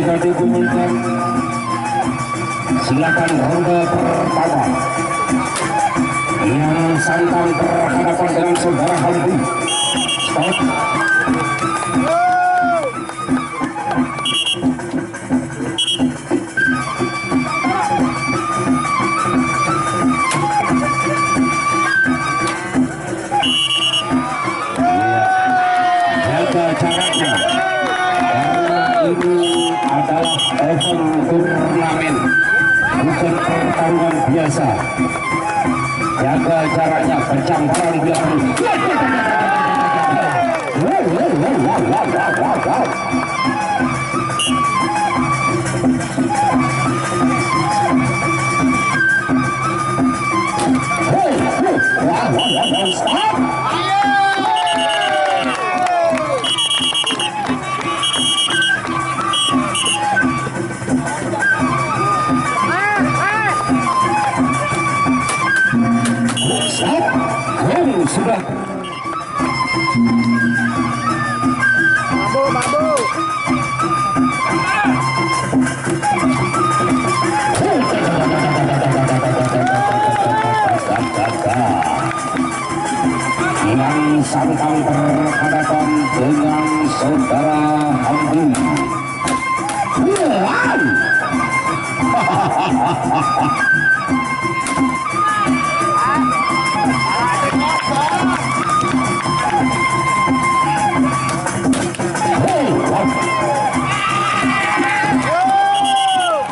sudah diumumkan. Silakan ronde pertama. Yang Santang berhadapan dengan saudara Hamdi. Stop. Jaga jaraknya karena ini adalah event turnamen, bukan pertarungan biasa. Jaga jaraknya, kencang barang belakang. Stop. Sudah babu yang Santang berhadapan dengan saudara Hamdi.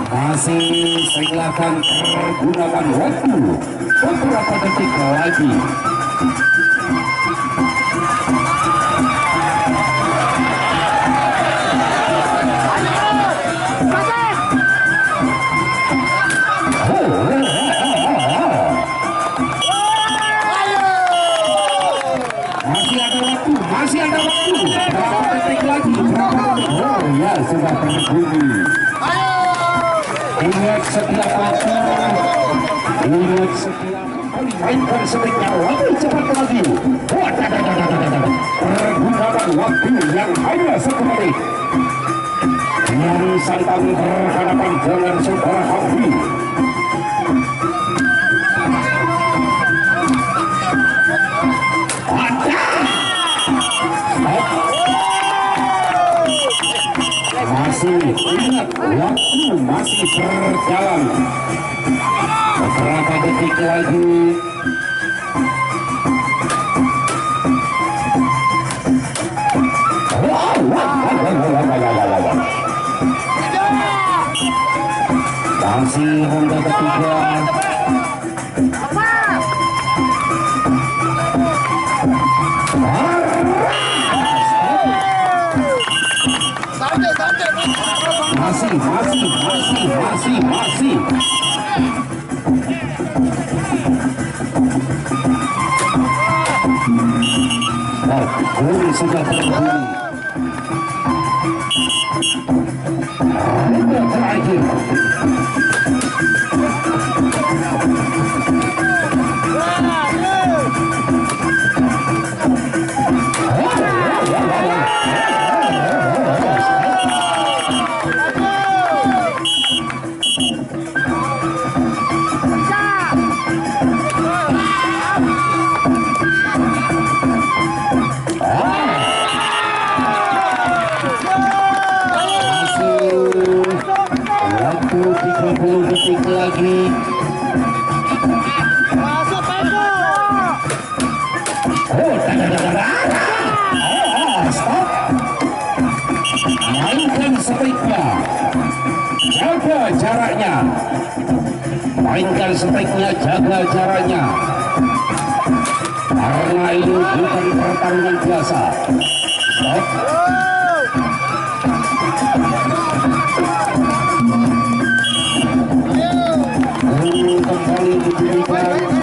Masih silakan pergunakan waktu beberapa detik lagi. Masih ada waktu, berapa detik lagi? Oh ya, sudah terbunyi. Ingat setiap waktu, ingat setiap kali mainkan sebentar, lebih cepat lagi. Pergunakan waktu yang hanya 1 menit. Yang Santang berhadapan dengan saudara Hamdi. Masih ingat, waktu masih berjalan beberapa detik lagi. Masih ronde ketiga. Masih. Gol sudah terbunyi. Terakhir. Detik lagi. Masuk Stop. Mainkan sebaiknya. Jaga jaraknya. Mainkan sebaiknya, jaga jaraknya. Karena ini bukan pertarungan biasa. Stop. Kembali diberikan